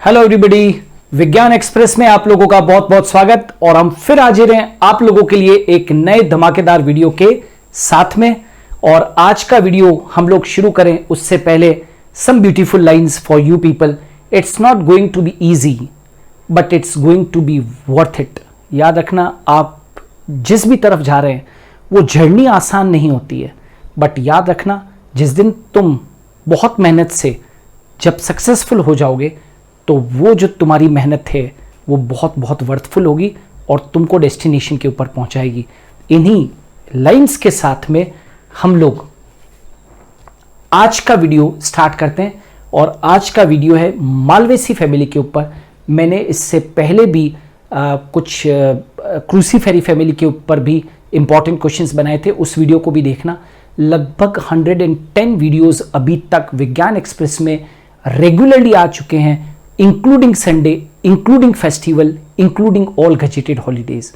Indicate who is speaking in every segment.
Speaker 1: Hello everybody, विज्ञान express में आप लोगों का बहुत बहुत स्वागत। और हम फिर हाजिर हैं आप लोगों के लिए एक नए धमाकेदार वीडियो के साथ में। और आज का वीडियो हम लोग शुरू करें उससे पहले some beautiful lines for you people. It's not going to be easy but it's going to be worth it. याद रखना, आप जिस भी तरफ जा रहे हैं वो जर्नी आसान नहीं होती है, बट याद रखना जिस दिन तुम बहुत मेहनत से जब सक्सेसफुल हो जाओगे तो वो जो तुम्हारी मेहनत है वो बहुत बहुत वर्थफुल होगी और तुमको डेस्टिनेशन के ऊपर पहुंचाएगी। इन्हीं लाइंस के साथ में हम लोग आज का वीडियो स्टार्ट करते हैं। और आज का वीडियो है मालवेसी फैमिली के ऊपर। मैंने इससे पहले भी कुछ क्रूसीफेरी फैमिली के ऊपर भी इंपॉर्टेंट क्वेश्चंस बनाए थे, उस वीडियो को भी देखना। लगभग 110 वीडियोस अभी तक विज्ञान एक्सप्रेस में रेगुलरली आ चुके हैं, including Sunday, including festival, including all gazetted holidays.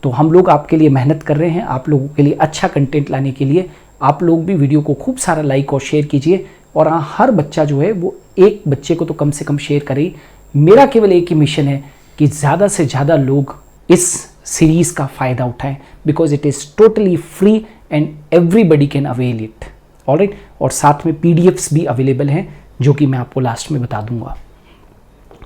Speaker 1: तो हम लोग आपके लिए मेहनत कर रहे हैं, आप लोगों के लिए अच्छा कंटेंट लाने के लिए। आप लोग भी वीडियो को खूब सारा लाइक और शेयर कीजिए। और हाँ, हर बच्चा जो है वो एक बच्चे को तो कम से कम शेयर करे। मेरा केवल एक ही मिशन है कि ज़्यादा से ज़्यादा लोग इस सीरीज़ का फ़ायदा उठाएं, because it is totally free and everybody can avail it. Alright, और साथ में PDFs भी अवेलेबल हैं जो कि मैं आपको लास्ट में बता दूंगा।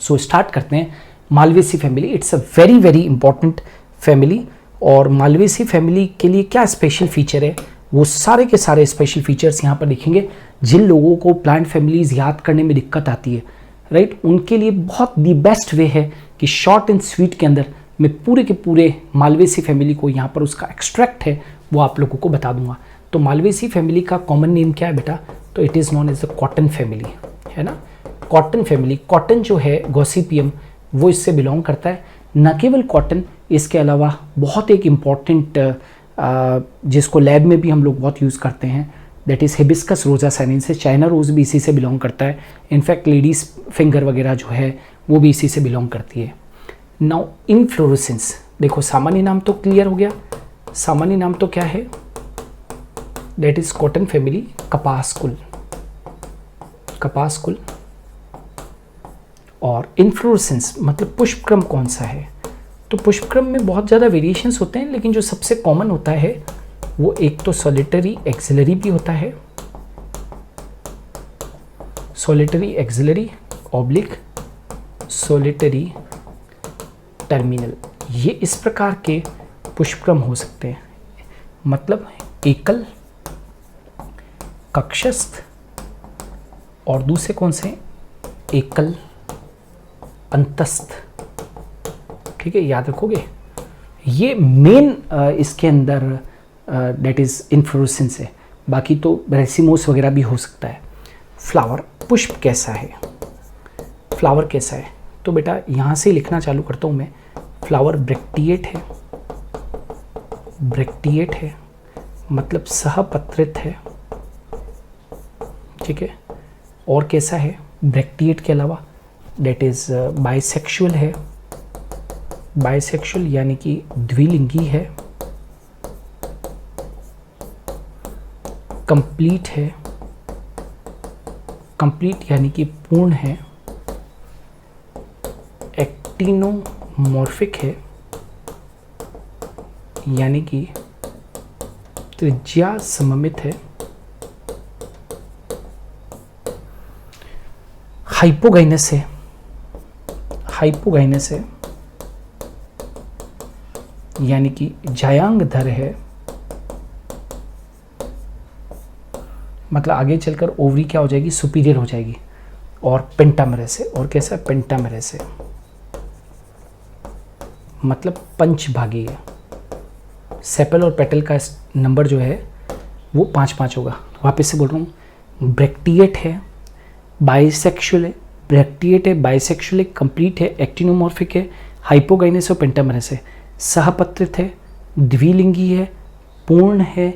Speaker 1: सो स्टार्ट करते हैं। Malvaceae family, it's a very very important family. और मालवेसी फैमिली के लिए क्या स्पेशल फीचर है, वो सारे के सारे स्पेशल फीचर्स यहाँ पर दिखेंगे। जिन लोगों को प्लांट फैमिलीज याद करने में दिक्कत आती है, राइट, उनके लिए बहुत दी बेस्ट वे है कि शॉर्ट एंड स्वीट के अंदर मैं पूरे के पूरे मालवेसी फैमिली को यहाँ पर उसका एक्सट्रैक्ट है वो आप लोगों को बता दूंगा। तो मालवेसी फैमिली का कॉमन नेम क्या है बेटा? तो it is known as the cotton family, है ना। कॉटन फैमिली, कॉटन जो है गॉसिपियम वो इससे बिलोंग करता है। न केवल कॉटन, इसके अलावा बहुत एक इम्पॉर्टेंट जिसको लैब में भी हम लोग बहुत यूज़ करते हैं, दैट इज़ हिबिस्कस रोजा साइनेंसिस। चाइना रोज़ भी इसी से बिलोंग करता है। इनफैक्ट लेडीज़ फिंगर वगैरह जो है वो भी इसी से बिलोंग करती है। नाउ इनफ्लोरेसेंस, देखो सामान्य नाम तो क्लियर हो गया। सामान्य नाम तो क्या है? दैट इज़ कॉटन फैमिली, कपास कुल, कपास कुल। और इन्फ्लोरेसेंस मतलब पुष्पक्रम कौन सा है? तो पुष्पक्रम में बहुत ज़्यादा वेरिएशंस होते हैं, लेकिन जो सबसे कॉमन होता है वो एक तो सॉलिटरी एक्सिलरी भी होता है, solitary axillary oblique solitary terminal. ये इस प्रकार के पुष्पक्रम हो सकते हैं, मतलब एकल, कक्षस्थ और दूसरे कौन से? एकल अंतस्थ। ठीक है, याद रखोगे। ये मेन इसके अंदर दैट इज इन्फ्लोरेसेंस है। बाकी तो रेसिमोस वगैरह भी हो सकता है। फ्लावर, पुष्प कैसा है? फ्लावर कैसा है? तो बेटा यहाँ से लिखना चालू करता हूँ मैं। फ्लावर ब्रैक्टिएट है, ब्रैक्टिएट है मतलब सहपत्रित है। ठीक है, और कैसा है ब्रैक्टिएट के अलावा? डेट इज बाइसेक्सुअल है, बाइसेक्सुअल यानी कि द्विलिंगी है। कंप्लीट है, कंप्लीट यानी कि पूर्ण है। एक्टिनोमॉर्फिक है यानी कि त्रिज्या सममित है। हाइपोगाइनस है, हाइपोगाइनस है यानी कि जायांगधर है, मतलब आगे चलकर ओवरी क्या हो जाएगी? सुपीरियर हो जाएगी। और पेंटामेरस है, और कैसा है? पेंटामेरस है मतलब पंचभागी है। सेपल और पेटल का नंबर जो है वो 5-5 होगा। वापस से बोल रहा हूँ, ब्रैक्टिएट है, बाइसेक्सुअल है, ब्रैक्टिएट है, बाइसेक्सुअल है, कंप्लीट है, एक्टिनोमॉर्फिक है, हाइपोगाइनस और पेंटामेरस है, सहपत्रित है, द्विलिंगी है, पूर्ण है,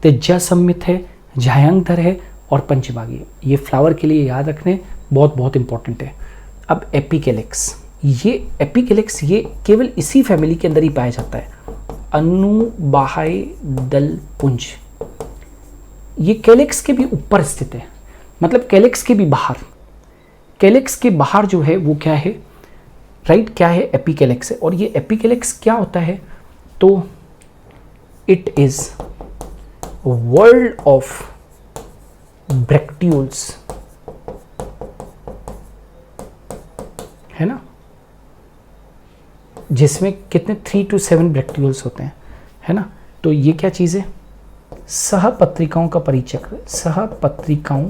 Speaker 1: त्रिज्या सम्मित है, जायांगधर है और पंचभागी है। ये फ्लावर के लिए याद रखने बहुत बहुत इंपॉर्टेंट है। अब एपिकेलिक्स, ये एपिकेलिक्स ये केवल इसी फैमिली के अंदर ही पाया जाता है। अनुबाह्य दल पुंज, ये कैलिक्स के भी ऊपर स्थित है, मतलब कैलिक्स के भी बाहर। कैलेक्स के बाहर जो है वो क्या है, राइट, क्या है, एपिकैलेक्स है। और ये एपिकैलेक्स क्या होता है, तो it is world of bracteoles, है ना, जिसमें कितने 3 to 7 ब्रैक्टियोल्स होते हैं, है ना। तो ये क्या चीज़ है, सहपत्रिकाओं का परिचक्र, सहपत्रिकाओं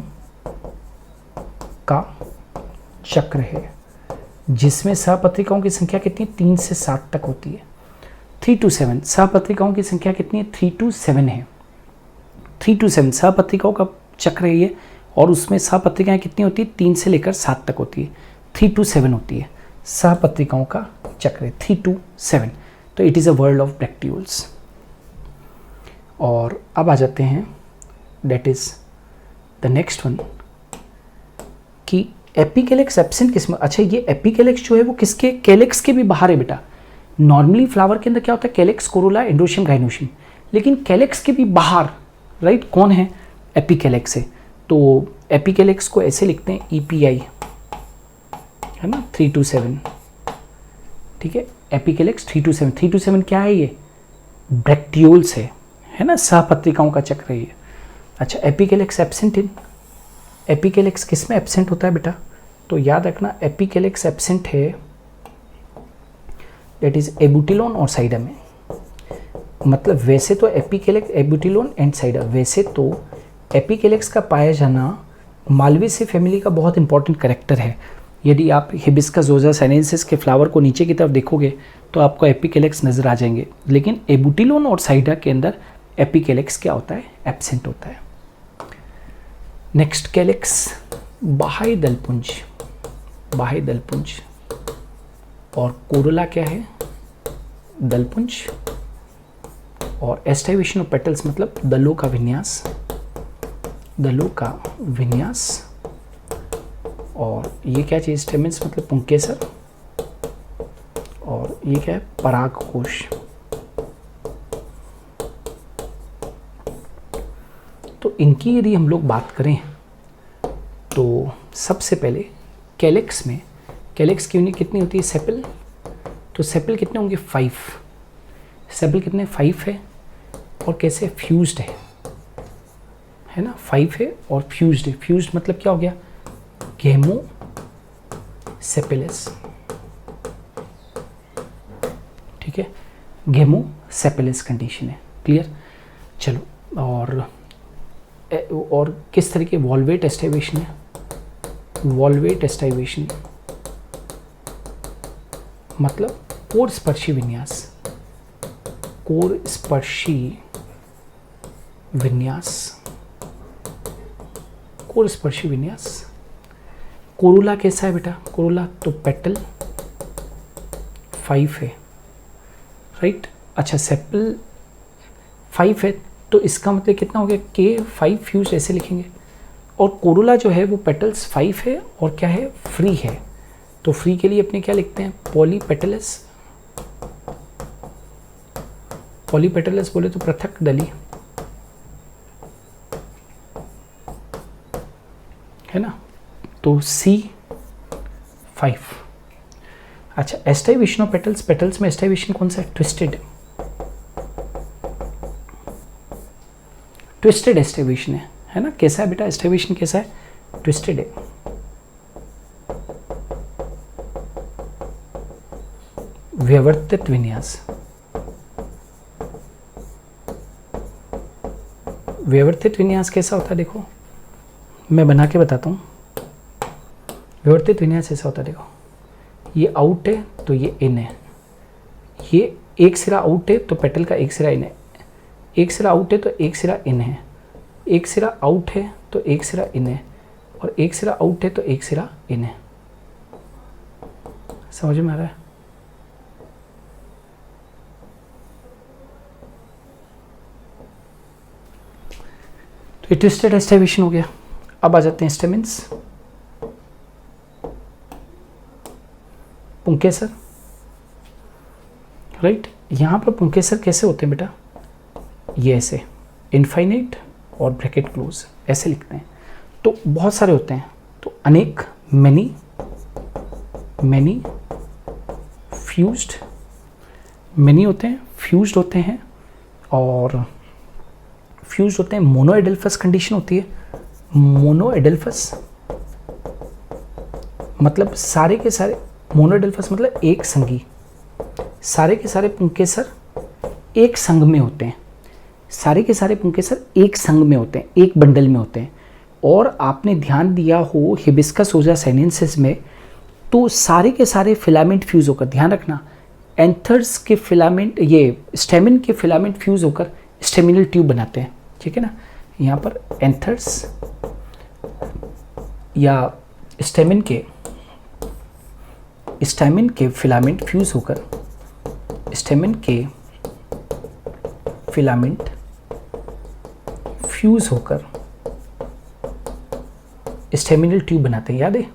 Speaker 1: का चक्र है, जिसमें सहपत्रिकाओं की संख्या कितनी, 3 से 7 तक होती है। 3 to 7 सहपत्रिकाओं की संख्या कितनी है, 3 to 7 है। 3 to 7 सहपत्रिकाओं का चक्र है ये, और उसमें सहपत्रिकाएं कितनी होती है, 3 से लेकर 7 तक होती है। 3 to 7 होती है सहपत्रिकाओं का चक्र है, 3 to 7। तो it is a world of bracteoles. और अब आ जाते हैं, that is the next one, कि एपिकैलेक्स एब्सेंट किसमें। अच्छा, ये एपिकैलेक्स जो है वो किसके, कैलेक्स के भी बाहर है बेटा। नॉर्मली फ्लावर के अंदर क्या होता है, कैलेक्स, कोरोला, एंडोशियम, गाइनोशियम, लेकिन कैलेक्स के भी बाहर, राइट, कौन है, एपिकैलेक्स है। तो एपिकैलेक्स को ऐसे लिखते हैं EPI, है ना, 3 to 7, ठीक है। एपिकैलेक्स 3 to 7, 3 to 7 क्या है, ये ब्रैक्टियोल्स है ना, सहपत्रिकाओं का चक्र है ये। अच्छा, एपिकैलेक्स एब्सेंट इन, एपिकैलेक्स किस में एब्सेंट होता है बेटा, तो याद रखना एपिकैलेक्स एब्सेंट है, दैट इज एबुटिलोन और साइडा में। मतलब वैसे तो एपिकैलेक्स, एबुटिलोन एंड साइडा, वैसे तो एपिकैलेक्स का पाया जाना मालवेसी फैमिली का बहुत इंपॉर्टेंट कैरेक्टर है। यदि आप हिबिस्कस रोज़ा साइनेंसिस के फ्लावर को नीचे की तरफ देखोगे तो आपको एपिकैलेक्स नज़र आ जाएंगे, लेकिन एबुटिलोन और साइडा के अंदर एपिकैलेक्स क्या होता है, एब्सेंट होता है। नेक्स्ट, कैलेक्स बाह्य दलपुंज, बाह्य दलपुंज, और कोरोला क्या है, दलपुंज, और एस्टाइवेशन ऑफ पेटल्स मतलब दलों का विन्यास, दलों का विन्यास। और ये क्या चीज़, स्टेमेंस मतलब पुंकेसर, और ये क्या है, परागकोश। तो इनकी यदि हम लोग बात करें तो सबसे पहले कैलेक्स में, कैलेक्स की यूनिट कितनी होती है, सेपल। तो सेपल कितने होंगे, 5। सेपल कितने, 5 है, और कैसे, फ्यूज्ड है ना, 5 है और फ्यूज्ड है। फ्यूज्ड मतलब क्या हो गया, गेमो सेपेलस, ठीक है, गेमो सेपेलस कंडीशन है, क्लियर। चलो, और किस तरीके, वॉल्वेट एस्टाइवेशन है, वॉल्वेट एस्टाइवेशन मतलब कोर स्पर्शी विन्यास, कोर स्पर्शी विन्यास, कोर स्पर्शी विन्यास। कोरोला कैसा है बेटा, कोरोला तो पेटल 5 है, राइट। अच्छा, सेपल 5 है, तो इसका मतलब कितना हो गया, K5 फ्यूज ऐसे लिखेंगे। और कोरोला जो है वो पेटल्स 5 है और क्या है, फ्री है। तो फ्री के लिए अपने क्या लिखते हैं, पॉलीपेटलस। पॉलीपेटलस बोले तो पृथक दली, है ना, तो C5। अच्छा, एस्टाइवेशन ऑफ पेटल्स, पेटल्स में एस्टाइवेशन कौन सा है, ट्विस्टेड, ट्विस्टेड एस्टाइवेशन है ना। कैसा है बेटा, एस्टाइवेशन कैसा है, ट्विस्टेड है। व्यवर्तित विन्यास, व्यवर्तित विन्यास कैसा होता है, देखो मैं बना के बताता हूँ। व्यवर्तित विन्यास ऐसा होता है, देखो ये आउट है तो ये इन है, ये एक सिरा आउट है तो पेटल का एक सिरा इन है, एक सिरा आउट है तो एक सिरा इन है, एक सिरा आउट है तो एक सिरा इन है, और एक सिरा आउट है तो एक सिरा इन है। समझ में आ रहा है। तो ये ट्विस्टेड एस्टाइवेशन हो गया। अब आ जाते हैं स्टेमेंस, पुंकेसर, राइट। यहां पर पुंकेसर कैसे होते हैं बेटा, ये ऐसे इनफाइनाइट और ब्रैकेट क्लोज ऐसे लिखते हैं। तो बहुत सारे होते हैं, तो अनेक मैनी फ्यूज्ड, मैनी होते हैं, फ्यूज्ड होते हैं, और फ्यूज्ड होते हैं। मोनोएडेल्फस कंडीशन होती है। मोनोएडेल्फस मतलब सारे के सारे, मोनोएडेल्फस मतलब एक संगी, सारे के सारे पुंकेसर एक संघ में होते हैं, सारे के सारे पुंकेसर एक संघ में होते हैं, एक बंडल में होते हैं। और आपने ध्यान दिया हो हिबिस्कस ओजा साइनेंसिस में, तो सारे के सारे फिलामेंट फ्यूज होकर, ध्यान रखना, एंथर्स के फिलामेंट, ये स्टेमिन के फिलामेंट फ्यूज होकर स्टेमिनल ट्यूब बनाते हैं, ठीक है ना। यहाँ पर एंथर्स या स्टेमिन के फिलामेंट फ्यूज होकर, स्टेमिन के फिलामेंट फ्यूज होकर स्टेमिनल ट्यूब बनाते हैं, याद है,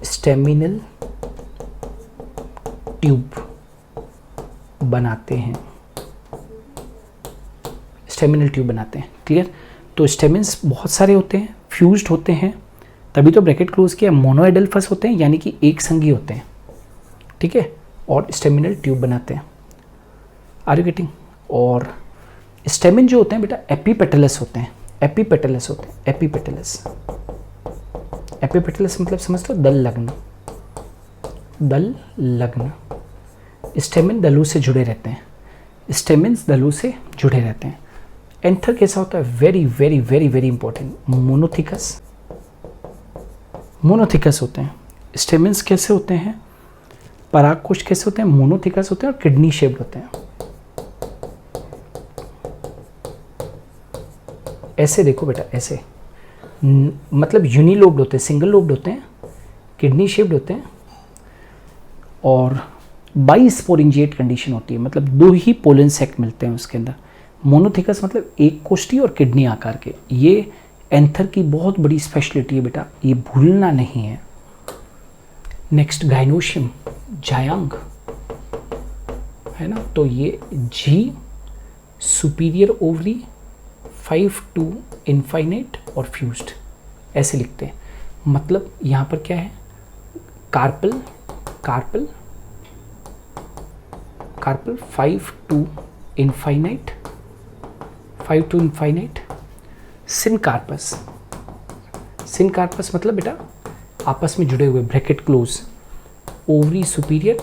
Speaker 1: स्टेमिनल ट्यूब बनाते हैं, स्टेमिनल ट्यूब बनाते हैं, क्लियर। तो स्टेमिन्स बहुत सारे होते हैं, फ्यूज्ड होते हैं, तभी तो ब्रैकेट क्लोज किया। मोनोएडेल्फस होते हैं यानी कि एक संगी होते हैं, ठीक है, और स्टेमिनल ट्यूब बनाते हैं। Are you getting. और स्टेमिन जो होते हैं बेटा एपीपेटलस होते हैं, एपीपेटलस होते हैं, एपीपेटलस, एपीपेटलस मतलब समझ लो दल लग्न, दल लग्न। स्टेमिन दलों से जुड़े रहते हैं, स्टेमिन्स दलों से जुड़े रहते हैं। एंथर कैसा होता है, very very very very important, monothecous, monothecous होते हैं। स्टेमिन्स कैसे होते हैं, परागकोश कैसे होते हैं, मोनोथिकस होते हैं और किडनी शेप्ड होते हैं। ऐसे देखो बेटा, ऐसे मतलब यूनिलोब्ड होते हैं, सिंगल लोब्ड होते हैं, किडनी शेप्ड होते हैं, और बाइस्पोरिंजिएट कंडीशन होती है, मतलब दो ही पोलन सेक मिलते हैं उसके अंदर। मोनोथिकस मतलब एक कोष्ठी और किडनी आकार के। ये एंथर की बहुत बड़ी स्पेशलिटी है बेटा, ये भूलना नहीं है। नेक्स्ट गाइनोशियम, जायांग है ना, तो ये G superior ovary 5 to infinite और फ्यूज्ड, ऐसे लिखते हैं। मतलब यहाँ पर क्या है, carpel, carpel, carpel 5 to infinite, 5 to infinite. Syncarpous, syncarpous मतलब बेटा आपस में जुड़े हुए, ब्रैकेट क्लोज, ओवरी सुपीरियर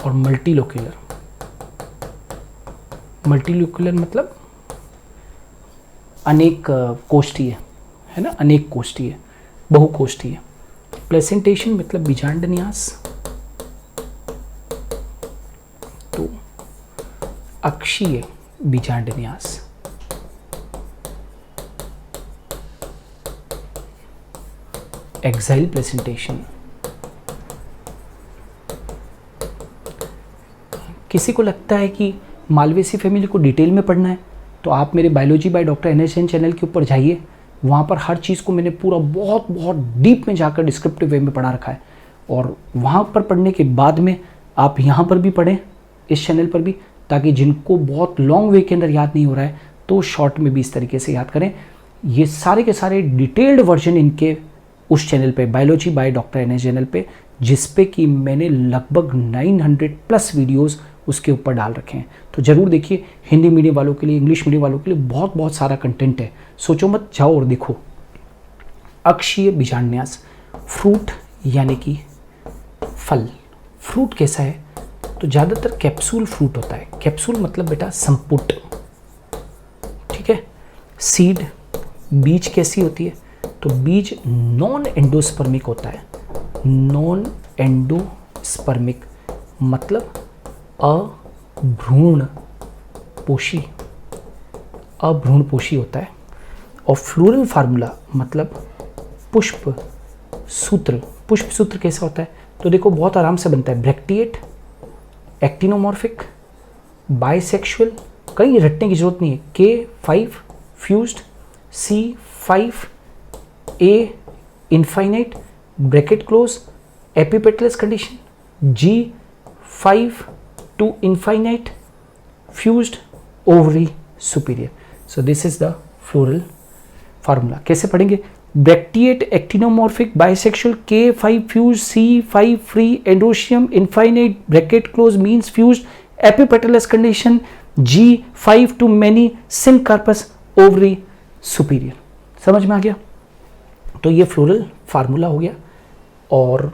Speaker 1: और मल्टीलोक्यूलर। मल्टीलोक्यूलर मतलब अनेक कोष्ठीय है ना, अनेक कोष्ठीय, बहुकोष्ठीय। प्लेसेंटेशन मतलब बीजांड न्यास, तो अक्षीय बीजांड न्यास। Exile placentation. किसी को लगता है कि मालवेसी फैमिली को डिटेल में पढ़ना है, तो आप मेरे biology by doctor N S Jain channel के ऊपर जाइए, वहाँ पर हर चीज़ को मैंने पूरा बहुत बहुत डीप में जाकर डिस्क्रिप्टिव वे में पढ़ा रखा है। और वहाँ पर पढ़ने के बाद में आप यहाँ पर भी पढ़ें, इस चैनल पर भी, ताकि जिनको बहुत लॉन्ग वे के अंदर याद नहीं हो रहा है तो शॉर्ट में भी इस तरीके से याद करें। ये सारे के सारे डिटेल्ड वर्जन इनके उस चैनल पे, biology by doctor N S channel पे, जिस पे कि मैंने लगभग 900 प्लस वीडियोस उसके ऊपर डाल रखे हैं। तो ज़रूर देखिए, हिंदी मीडियम वालों के लिए, इंग्लिश मीडियम वालों के लिए बहुत बहुत सारा कंटेंट है, सोचो मत, जाओ और देखो। अक्षीय बीजांडन्यास, फ्रूट यानी कि फल। फ्रूट कैसा है, तो ज़्यादातर कैप्सूल फ्रूट होता है। कैप्सूल मतलब बेटा संपुट, ठीक है। सीड, बीज कैसी होती है, तो बीज नॉन एंडोस्पर्मिक होता है। नॉन एंडोस्पर्मिक मतलब अभ्रूण पोषी, अभ्रूण पोषी होता है। और फ्लोरल फार्मूला मतलब पुष्प सूत्र। पुष्प सूत्र कैसा होता है, तो देखो बहुत आराम से बनता है। ब्रैक्टिएट, एक्टिनोमॉर्फिक, बाइसेक्सुअल, कहीं रटने की जरूरत नहीं है। K5 fused, C5 A infinite, bracket close, epipetalous condition, G5 to infinite, fused, ovary superior. So this is the floral formula कैसे पढ़ेंगे? Bracteate actinomorphic bisexual K5 fuse C5 free androecium infinite bracket close means fuse epipetalous condition G5 to many syncarpous ovary superior. समझ में आ गया? तो ये floral formula हो गया और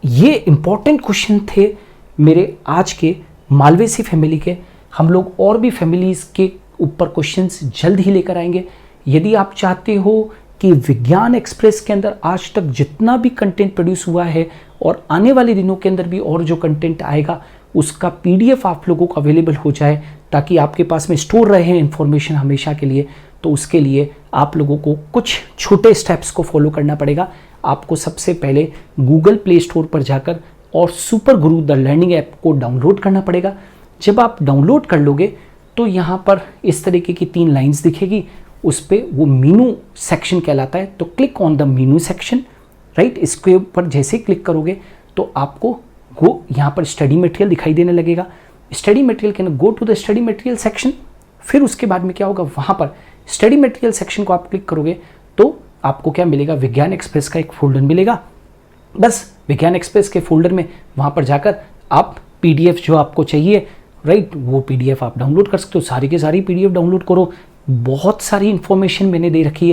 Speaker 1: ये इंपॉर्टेंट क्वेश्चन थे मेरे आज के मालवेसी फैमिली के। हम लोग और भी फैमिलीज के ऊपर क्वेश्चंस जल्द ही लेकर आएंगे। यदि आप चाहते हो कि विज्ञान एक्सप्रेस के अंदर आज तक जितना भी कंटेंट प्रोड्यूस हुआ है और आने वाले दिनों के अंदर भी और जो कंटेंट आएगा उसका PDF आप लोगों को अवेलेबल हो जाए ताकि आपके पास में स्टोर रहे इंफॉर्मेशन हमेशा के लिए, तो उसके लिए आप लोगों को कुछ छोटे स्टेप्स को फॉलो करना पड़ेगा। आपको सबसे पहले गूगल प्ले स्टोर पर जाकर और super Guru the learning app को डाउनलोड करना पड़ेगा। जब आप डाउनलोड कर लोगे तो यहाँ पर इस तरीके की 3 लाइंस दिखेगी, उस पर वो मीनू सेक्शन कहलाता है। तो click on the Meenu section, right. इसके ऊपर जैसे ही क्लिक करोगे तो आपको वो यहाँ पर स्टडी मटेरियल दिखाई देने लगेगा। स्टडी मटेरियल के अंदर go to the study material section. फिर उसके बाद में क्या होगा, वहाँ पर स्टडी मटेरियल सेक्शन को आप क्लिक करोगे तो आपको क्या मिलेगा, विज्ञान एक्सप्रेस का एक फोल्डर मिलेगा। बस विज्ञान एक्सप्रेस के फोल्डर में वहाँ पर जाकर आप PDF जो आपको चाहिए, राइट, वो PDF आप डाउनलोड कर सकते हो। सारी के सारी PDF डाउनलोड करो। बहुत सारी इन्फॉर्मेशन मैंने दे रखी है।